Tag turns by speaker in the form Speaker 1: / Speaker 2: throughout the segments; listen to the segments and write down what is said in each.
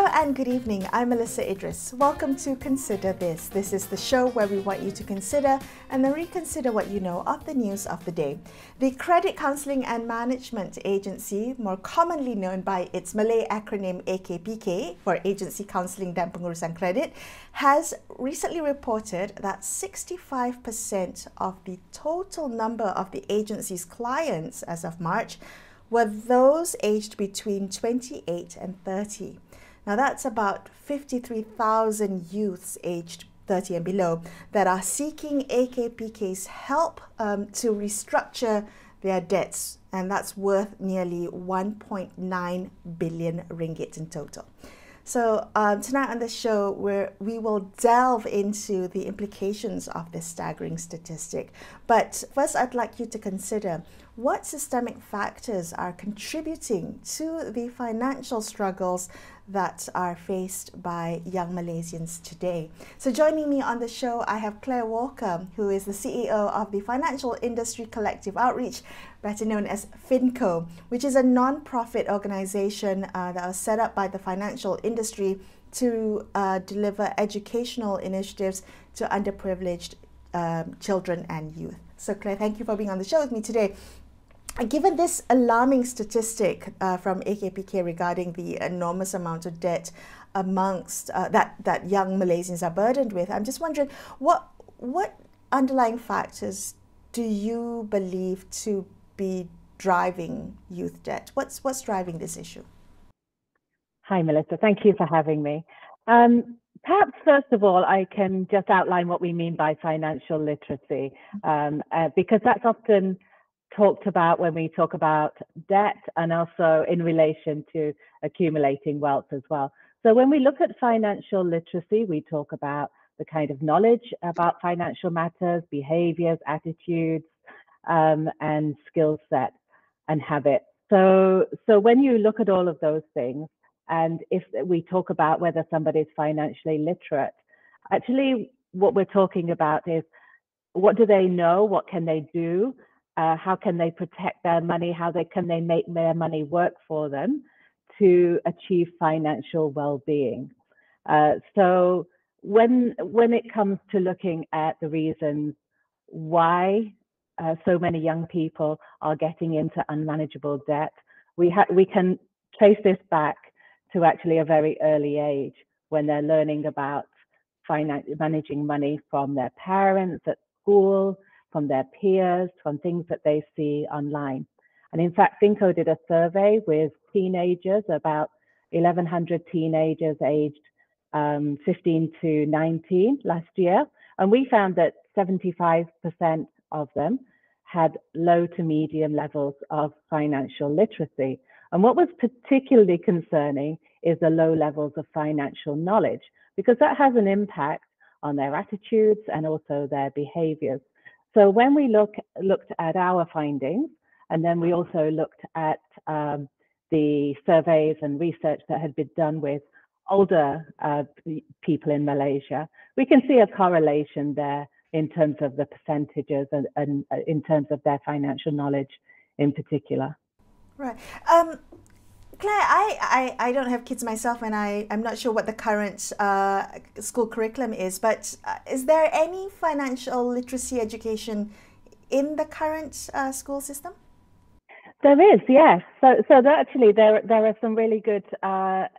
Speaker 1: Hello and good evening. I'm Melisa Idris. Welcome to Consider This. This is the show where we want you to consider and then reconsider what you know of the news of the day. The Credit Counseling and Management Agency, more commonly known by its Malay acronym AKPK for Agensi Kaunseling dan Pengurusan Kredit, has recently reported that 65% of the total number of the agency's clients as of March were those aged between 28 and 30. Now that's about 53,000 youths aged 30 and below that are seeking AKPK's help to restructure their debts, and that's worth nearly 1.9 billion ringgit in total. So tonight on the show, we will delve into the implications of this staggering statistic. But first, I'd like you to consider what systemic factors are contributing to the financial struggles that are faced by young Malaysians today. So joining me on the show, I have Clare Walker, who is the CEO of the Financial Industry Collective Outreach, better known as FINCO, which is a non-profit organization that was set up by the financial industry to deliver educational initiatives to underprivileged children and youth. So Clare, thank you for being on the show with me today. Given this alarming statistic from AKPK regarding the enormous amount of debt amongst that young Malaysians are burdened with, I'm just wondering what underlying factors do you believe to be driving youth debt? What's driving this issue?
Speaker 2: Hi, Melissa. Thank you for having me. Perhaps first of all, I can just outline what we mean by financial literacy, because that's often talked about when we talk about debt and also in relation to accumulating wealth as well. So when we look at financial literacy, we talk about the kind of knowledge about financial matters, behaviors, attitudes, and skill set and habits. So when you look at all of those things, and if we talk about whether somebody is financially literate, actually what we're talking about is what do they know, what can they do, how can they protect their money, how can they make their money work for them to achieve financial well-being. So when it comes to looking at the reasons why so many young people are getting into unmanageable debt, we can trace this back to actually a very early age when they're learning about managing money from their parents at school, from their peers, from things that they see online. And in fact, FINCO did a survey with teenagers, about 1,100 teenagers aged 15 to 19 last year. And we found that 75% of them had low to medium levels of financial literacy. And what was particularly concerning is the low levels of financial knowledge, because that has an impact on their attitudes and also their behaviors. So when we looked at our findings, and then we also looked at the surveys and research that had been done with older people in Malaysia, we can see a correlation there in terms of the percentages and in terms of their financial knowledge in particular.
Speaker 1: Right. Clare, I don't have kids myself, and I'm not sure what the current school curriculum is, but is there any financial literacy education in the current school system?
Speaker 2: There is, yes. So actually there are some really good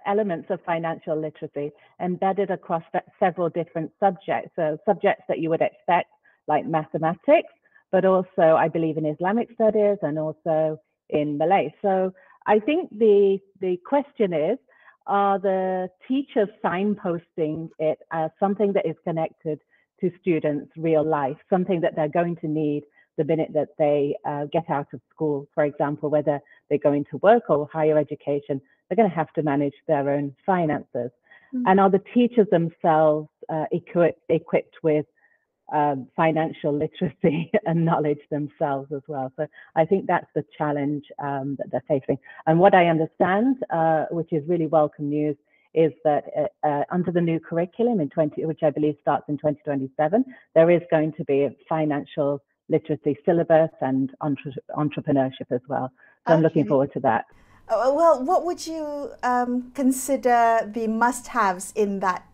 Speaker 2: elements of financial literacy embedded across several different subjects. So subjects that you would expect, like mathematics, but also I believe in Islamic studies and also in Malay. So I think the question is, are the teachers signposting it as something that is connected to students' real life, something that they're going to need the minute that they get out of school? For example, whether they're going to work or higher education, they're going to have to manage their own finances. Mm-hmm. And are the teachers themselves equipped with financial literacy and knowledge themselves as well? So I think that's the challenge that they're facing. And what I understand, which is really welcome news, is that under the new curriculum which I believe starts in 2027, there is going to be a financial literacy syllabus and entrepreneurship as well. So I'm looking forward to that.
Speaker 1: Well, what would you consider the must-haves in that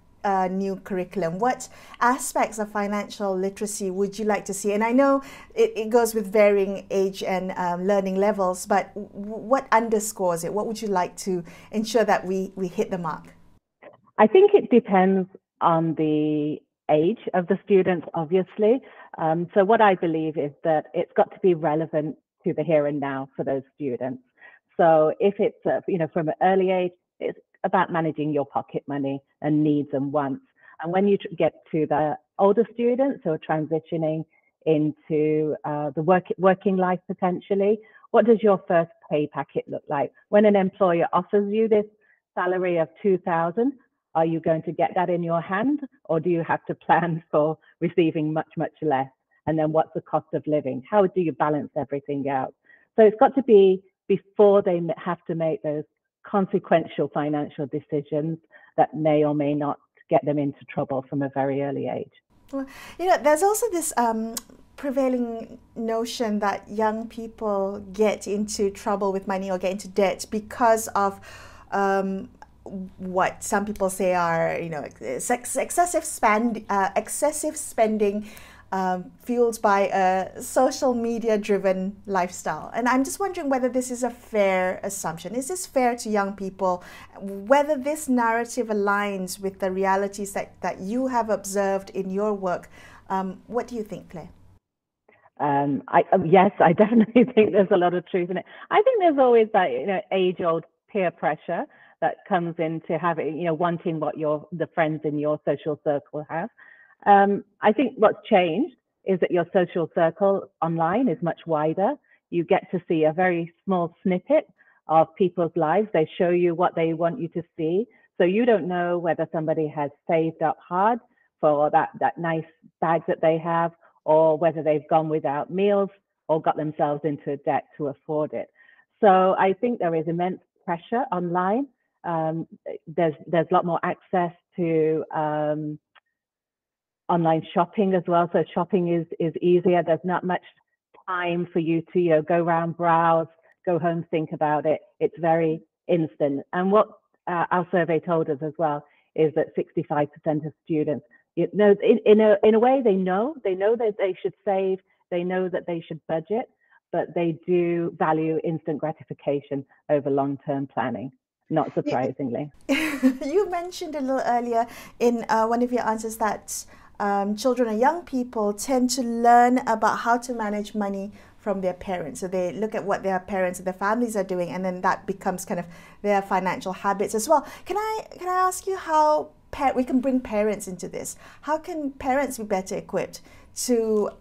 Speaker 1: new curriculum? What aspects of financial literacy would you like to see? And I know it goes with varying age and learning levels, but what underscores it? What would you like to ensure that we hit the mark?
Speaker 2: I think it depends on the age of the students, obviously. So what I believe is that it's got to be relevant to the here and now for those students. So if it's from an early age, it's about managing your pocket money and needs and wants. And when you get to the older students who are transitioning into the working life potentially, what does your first pay packet look like? When an employer offers you this salary of 2,000, are you going to get that in your hand, or do you have to plan for receiving much, much less? And then what's the cost of living? How do you balance everything out? So it's got to be before they have to make those consequential financial decisions that may or may not get them into trouble from a very early age.
Speaker 1: Well, there's also this prevailing notion that young people get into trouble with money or get into debt because of what some people say are, excessive spending fueled by a social media driven lifestyle. And I'm just wondering whether this is a fair assumption. Is this fair to young people? Whether this narrative aligns with the realities that you have observed in your work. What do you think, Claire?
Speaker 2: Yes, I definitely think there's a lot of truth in it. I think there's always that age-old peer pressure that comes into having, wanting what the friends in your social circle have. I think what's changed is that your social circle online is much wider. You get to see a very small snippet of people's lives. They show you what they want you to see. So you don't know whether somebody has saved up hard for that nice bag that they have, or whether they've gone without meals or got themselves into debt to afford it. So I think there is immense pressure online. There's a lot more access to online shopping as well. So shopping is easier. There's not much time for you to go around, browse, go home, think about it. It's very instant. And what our survey told us as well is that 65% of students, in a way, they know that they should save, they know that they should budget, but they do value instant gratification over long-term planning. Not surprisingly.
Speaker 1: You mentioned a little earlier in one of your answers that children or young people tend to learn about how to manage money from their parents. So they look at what their parents and their families are doing, and then that becomes kind of their financial habits as well. Can I ask you how we can bring parents into this? How can parents be better equipped to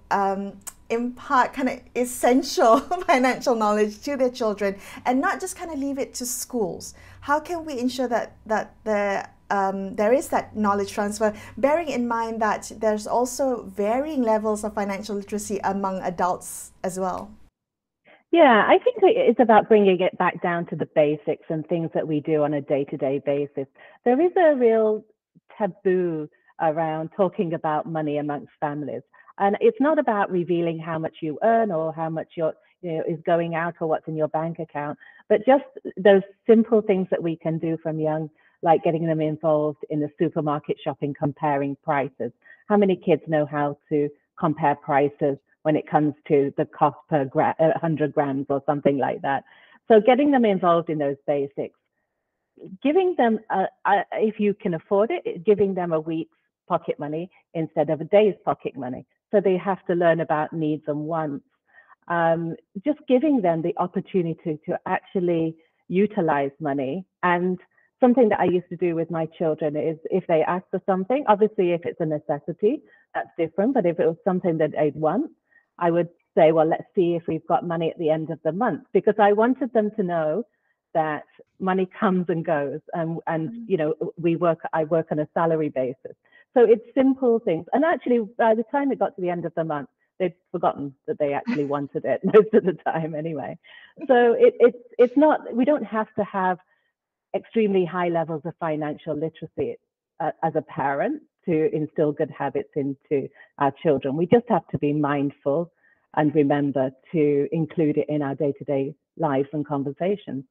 Speaker 1: impart kind of essential financial knowledge to their children and not just kind of leave it to schools? How can we ensure that there is that knowledge transfer, bearing in mind that there's also varying levels of financial literacy among adults as well?
Speaker 2: Yeah, I think it's about bringing it back down to the basics and things that we do on a day-to-day basis. There is a real taboo around talking about money amongst families. And it's not about revealing how much you earn or how much is going out or what's in your bank account, but just those simple things that we can do from young, like getting them involved in the supermarket shopping, comparing prices. How many kids know how to compare prices when it comes to the cost per 100 grams or something like that? So getting them involved in those basics, giving them, if you can afford it, giving them a week's pocket money instead of a day's pocket money. So they have to learn about needs and wants. Just giving them the opportunity to actually utilize money. And something that I used to do with my children is if they ask for something, obviously if it's a necessity, that's different. But if it was something that they'd want, I would say, well, let's see if we've got money at the end of the month, because I wanted them to know that money comes and goes, and I work on a salary basis. So it's simple things. And actually, by the time it got to the end of the month, they'd forgotten that they actually wanted it most of the time anyway. So it's not, we don't have to have extremely high levels of financial literacy as a parent to instill good habits into our children. We just have to be mindful and remember to include it in our day-to-day life and conversations.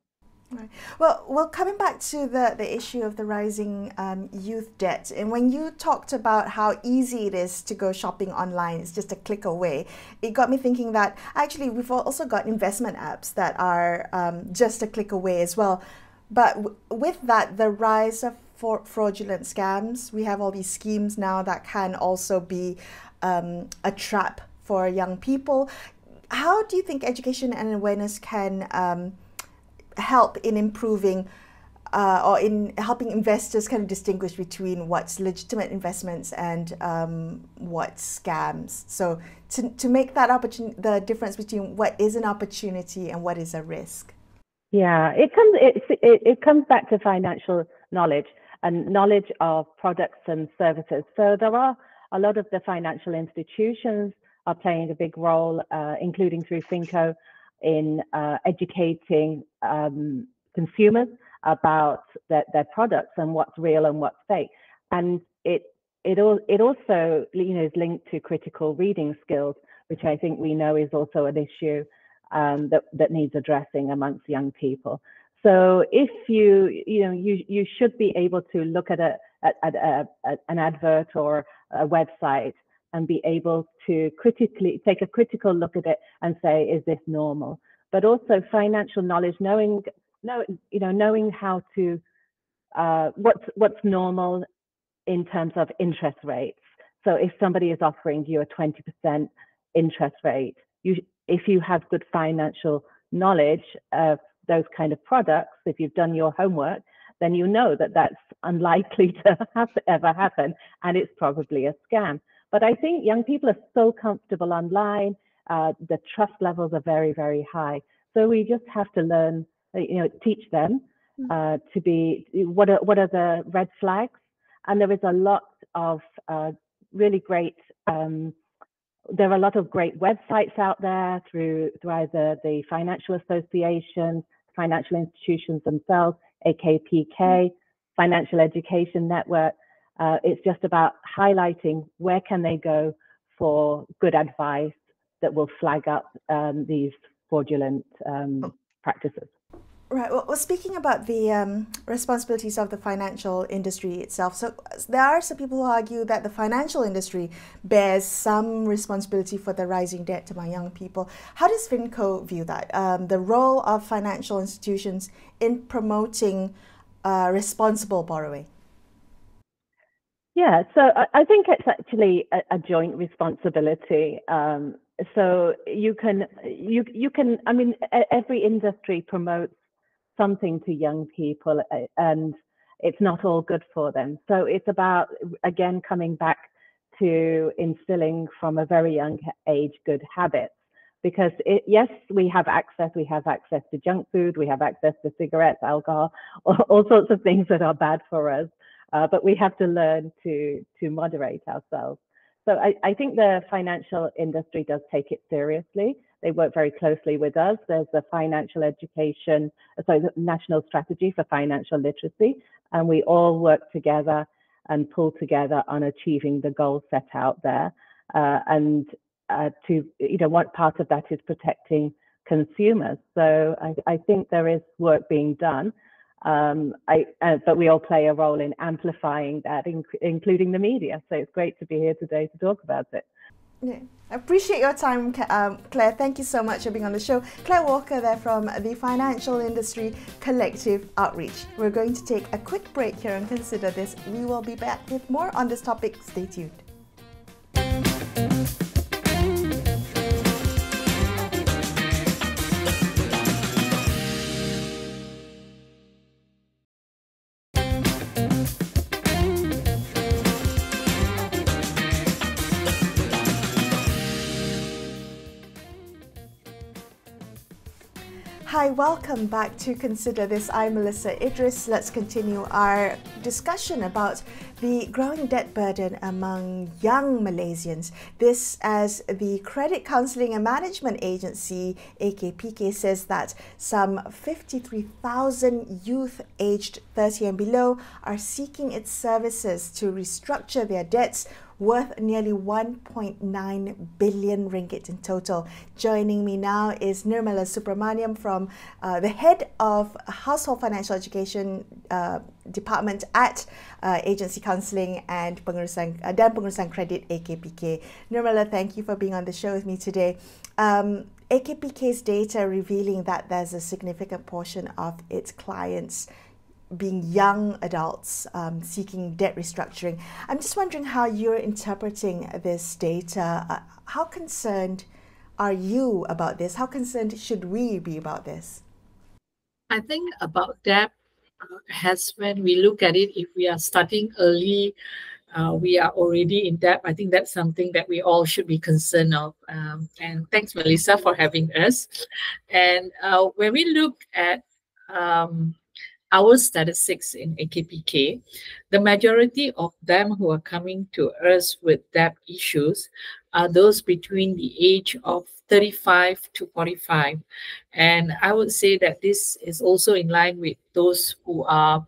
Speaker 1: Right. Well, coming back to the issue of the rising youth debt, and when you talked about how easy it is to go shopping online, it's just a click away, it got me thinking that actually we've also got investment apps that are just a click away as well. But with that, the rise of fraudulent scams, we have all these schemes now that can also be a trap for young people. How do you think education and awareness can help in improving or in helping investors kind of distinguish between what's legitimate investments and what's scams? So to make that the difference between what is an opportunity and what is a risk.
Speaker 2: Yeah, it comes back to financial knowledge and knowledge of products and services. So there are a lot of the financial institutions are playing a big role, including through FINCO, in educating consumers about their products and what's real and what's fake. And it also, you know, is linked to critical reading skills, which I think we know is also an issue that needs addressing amongst young people. So if you should be able to look at an advert or a website and be able to take a critical look at it and say, is this normal? But also financial knowledge, knowing how to what's normal in terms of interest rates. So if somebody is offering you a 20% interest rate, if you have good financial knowledge of those kind of products, if you've done your homework, then you know that that's unlikely to ever happen, and it's probably a scam. But I think young people are so comfortable online. The trust levels are very, very high. So we just have to learn, teach them to be, what are the red flags? And there is a lot of really great, there are a lot of great websites out there through either the financial associations, financial institutions themselves, AKPK, Financial Education Network. It's just about highlighting where can they go for good advice that will flag up these fraudulent practices.
Speaker 1: Right. Well, speaking about the responsibilities of the financial industry itself, so there are some people who argue that the financial industry bears some responsibility for the rising debt among young people. How does FINCO view that? The role of financial institutions in promoting responsible borrowing?
Speaker 2: Yeah, so I think it's actually a joint responsibility. So you can, I mean, every industry promotes something to young people, and it's not all good for them. So it's about, again, coming back to instilling from a very young age good habits. Because yes, we have access to junk food, we have access to cigarettes, alcohol, all sorts of things that are bad for us. But we have to learn to moderate ourselves. So I think the financial industry does take it seriously. They work very closely with us. There's the the National Strategy for Financial Literacy, and we all work together and pull together on achieving the goals set out there. What part of that is protecting consumers. So I think there is work being done. But we all play a role in amplifying that, including the media. So it's great to be here today to talk about it.
Speaker 1: Yeah. I appreciate your time, Claire. Thank you so much for being on the show. Clare Walker there from the Financial Industry Collective Outreach. We're going to take a quick break here and consider this. We will be back with more on this topic. Stay tuned. Hi, welcome back to Consider This. I'm Melisa Idris. Let's continue our discussion about the growing debt burden among young Malaysians. This as the Credit Counseling and Management Agency, AKPK, says that some 53,000 youth aged 30 and below are seeking its services to restructure their debts, worth nearly 1.9 billion ringgit in total. Joining me now is Nirmala Supramaniam from the head of Household Financial Education Department at Agensi Kaunseling and Pengurusan Kredit AKPK. Nirmala, thank you for being on the show with me today. AKPK's data revealing that there's a significant portion of its clients being young adults seeking debt restructuring. I'm just wondering how you're interpreting this data. How concerned are you about this? How concerned should we be about this?
Speaker 3: I think about debt has when we look at it, if we are starting early, we are already in debt. I think that's something that we all should be concerned of. And thanks, Melisa, for having us. And when we look at our statistics in AKPK, the majority of them who are coming to us with debt issues are those between the age of 35 to 45. And I would say that this is also in line with those who are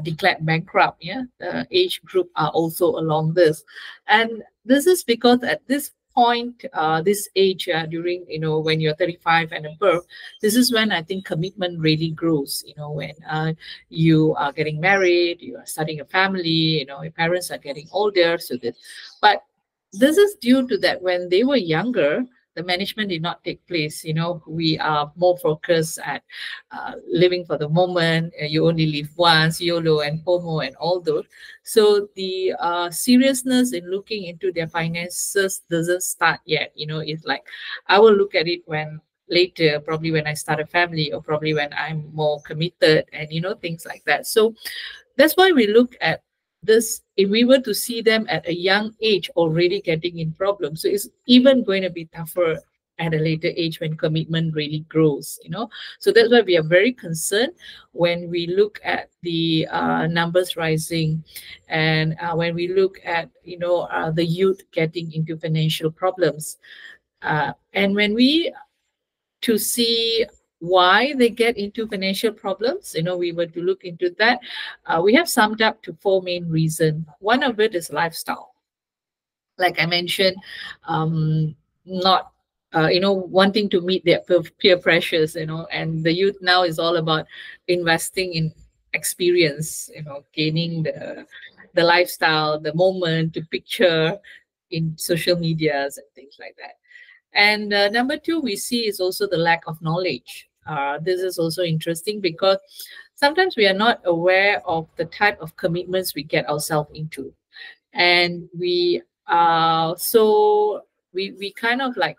Speaker 3: declared bankrupt. Yeah, the age group are also along this. And this is because at this point, this age, during, when you're 35 and above, this is when I think commitment really grows, when you are getting married, you are starting a family, your parents are getting older. But this is due to that when they were younger, the management did not take place. We are more focused at living for the moment. You only live once, YOLO and FOMO and all those. So the seriousness in looking into their finances doesn't start yet. It's like I will look at it when later, probably when I start a family or probably when I'm more committed and, things like that. So that's why we look at this. If we were to see them at a young age already getting in problems, so it's even going to be tougher at a later age when commitment really grows, So that's why we are very concerned when we look at the numbers rising, and when we look at, the youth getting into financial problems. And when we to see why they get into financial problems, we were to look into that. We have summed up to 4 main reasons. One of it is lifestyle. Like I mentioned, not, wanting to meet their peer pressures, and the youth now is all about investing in experience, gaining the lifestyle, the moment to picture in social medias and things like that. And number 2, we see is also the lack of knowledge. This is also interesting because sometimes we are not aware of the type of commitments we get ourselves into. And we kind of like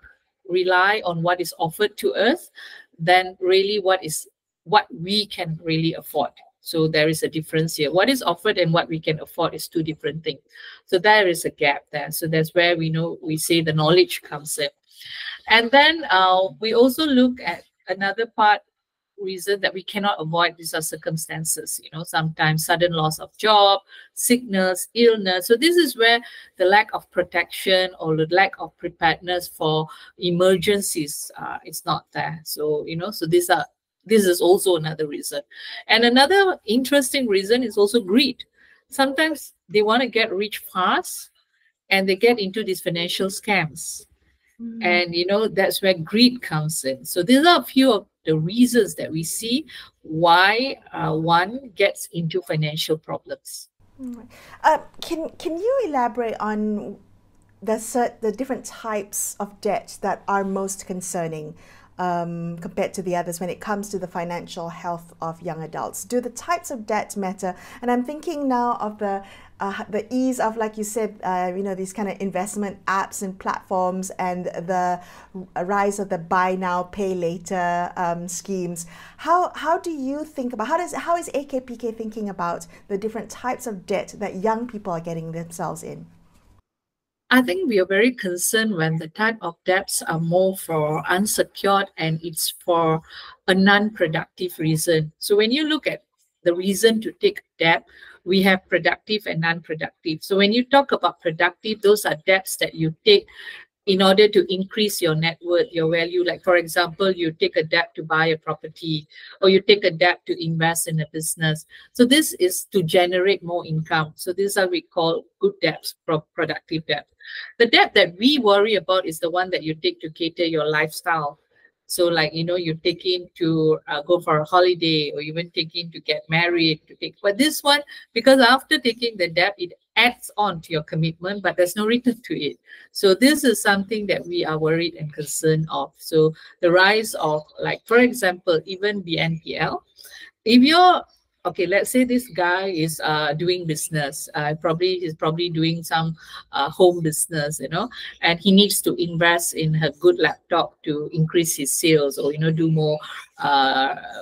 Speaker 3: rely on what is offered to us than really what we can really afford. So there is a difference here. What is offered and what we can afford is 2 different things. So there is a gap there. So that's where we say the knowledge comes in. And then we also look at another reason that we cannot avoid. These are circumstances, sometimes sudden loss of job, sickness, illness. So this is where the lack of protection or the lack of preparedness for emergencies is not there. So, so this is also another reason. And another interesting reason is also greed. Sometimes they want to get rich fast and they get into these financial scams. And, that's where greed comes in. So these are a few of the reasons that we see why one gets into financial problems.
Speaker 1: Can you elaborate on the different types of debt that are most concerning compared to the others when it comes to the financial health of young adults? Do the types of debt matter? And I'm thinking now of the ease of, like you said, these kind of investment apps and platforms, and the rise of the buy now, pay later schemes. How do you think about, how is AKPK thinking about the different types of debt that young people are getting themselves in?
Speaker 3: I think we are very concerned when the type of debts are more for unsecured and it's for a non-productive reason. So when you look at the reason to take debt, we have productive and non-productive. So when you talk about productive, those are debts that you take in order to increase your net worth, your value. Like, for example, you take a debt to buy a property, or you take a debt to invest in a business. So this is to generate more income. So these are we call good debts, productive debt. The debt that we worry about is the one that you take to cater your lifestyle. So like, you take in to go for a holiday, or even take in to get married, but this one, because after taking the debt, it adds on to your commitment, but there's no return to it. So this is something that we are worried and concerned of. So the rise of, like, for example, even BNPL, if you're okay, let's say this guy is doing business, he's probably doing some home business, and he needs to invest in a good laptop to increase his sales, or do more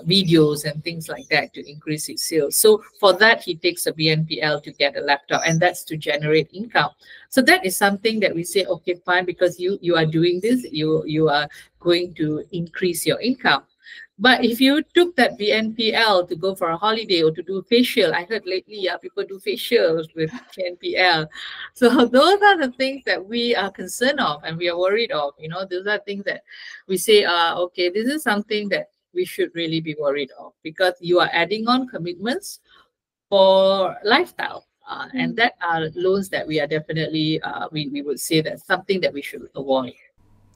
Speaker 3: videos and things like that to increase his sales. So for that, he takes a BNPL to get a laptop, and that's to generate income. So that is something that we say, okay, fine, because you are doing this, you are going to increase your income. But if you took that BNPL to go for a holiday or to do facial, I heard lately, people do facials with BNPL. So those are the things that we are concerned of and we are worried of. Those are things that we say, okay, this is something that we should really be worried of, because you are adding on commitments for lifestyle. And that are loans that we are definitely, we would say that's something that we should avoid.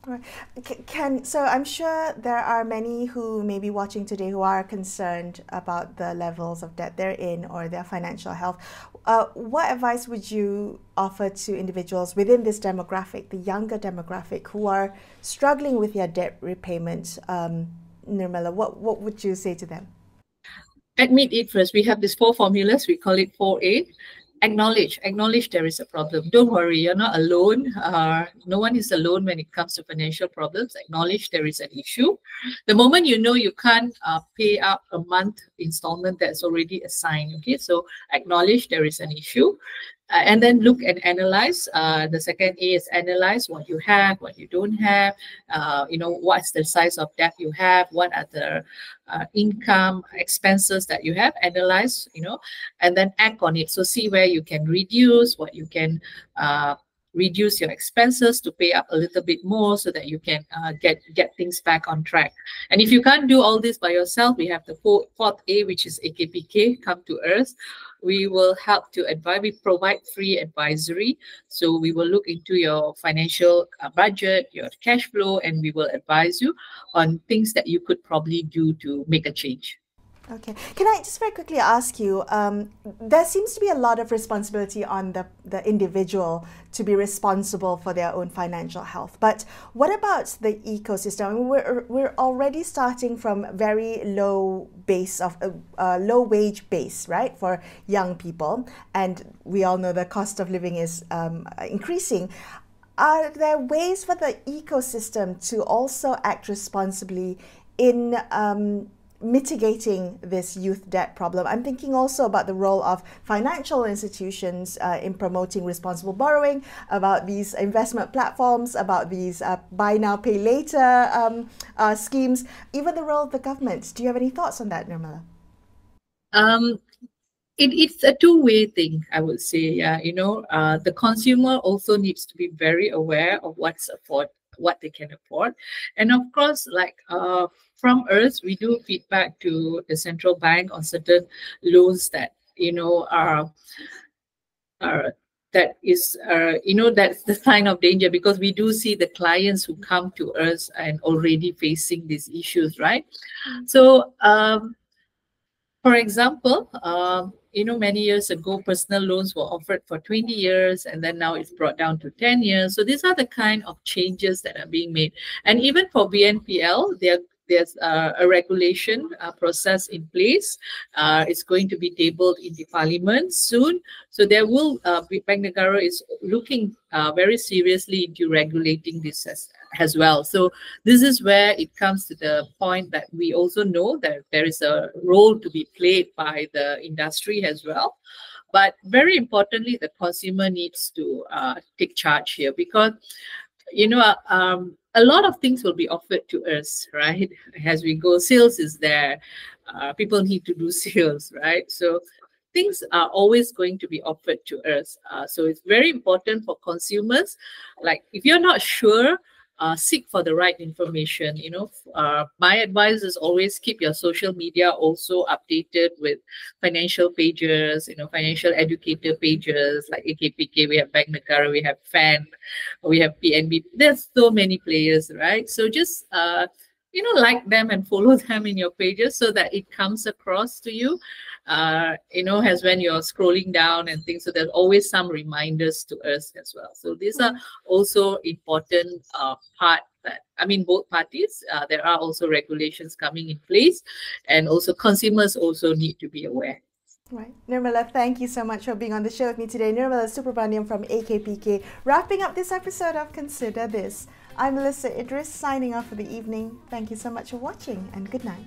Speaker 1: Right. So I'm sure there are many who may be watching today who are concerned about the levels of debt they're in or their financial health. What advice would you offer to individuals within this demographic, the younger demographic, who are struggling with their debt repayment? Nirmala, what would you say to them?
Speaker 3: Admit it first. We have these 4 formulas. We call it 4A. Acknowledge there is a problem. Don't worry, you're not alone. No one is alone when it comes to financial problems. Acknowledge there is an issue. The moment you know you can't pay up a month installment that's already assigned, okay? So acknowledge there is an issue. And then look and analyze. The second A is analyze what you have, what you don't have. What's the size of debt you have? What are the income, expenses that you have? Analyze, and then act on it. So see where you can reduce, what you can reduce your expenses to pay up a little bit more, so that you can get things back on track. And if you can't do all this by yourself, we have the fourth A, which is AKPK, come to us. We will help to advise. We provide free advisory. So we will look into your financial budget, your cash flow, and we will advise you on things that you could probably do to make a change.
Speaker 1: Okay. Can I just very quickly ask you, there seems to be a lot of responsibility on the individual to be responsible for their own financial health. But what about the ecosystem? I mean, we're already starting from very low base of low wage base, right, for young people. And we all know the cost of living is increasing. Are there ways for the ecosystem to also act responsibly in mitigating this youth debt problem? I'm thinking also about the role of financial institutions in promoting responsible borrowing, about these investment platforms, about these buy now, pay later schemes, even the role of the government. Do you have any thoughts on that, Nirmala?
Speaker 3: It's a two-way thing, I would say. The consumer also needs to be very aware of what they can afford. And of course, like from us, we do feedback to the central bank on certain loans that that's the sign of danger, because we do see the clients who come to us and already facing these issues, right? So for example, many years ago, personal loans were offered for 20 years, and then now it's brought down to 10 years. So these are the kind of changes that are being made. And even for BNPL, there's a regulation process in place. It's going to be tabled in the parliament soon. So there will Bank Negara is looking very seriously into regulating this as well. So this is where it comes to the point that we also know that there is a role to be played by the industry as well. But very importantly, the consumer needs to take charge here, because a lot of things will be offered to us, right? As we go, sales is there. People need to do sales, right? So things are always going to be offered to us. So it's very important for consumers. Like if you're not sure, seek for the right information. My advice is always keep your social media also updated with financial pages, financial educator pages like AKPK, we have Bank Negara, we have FAN, we have PNB. There's so many players, right? So just like them and follow them in your pages so that it comes across to you, as when you're scrolling down and things. So there's always some reminders to us as well. So these are also important part that, both parties, there are also regulations coming in place, and also consumers also need to be aware.
Speaker 1: Right. Nirmala, thank you so much for being on the show with me today. Nirmala Supramaniam from AKPK, wrapping up this episode of Consider This. I'm Melisa Idris, signing off for the evening. Thank you so much for watching, and good night.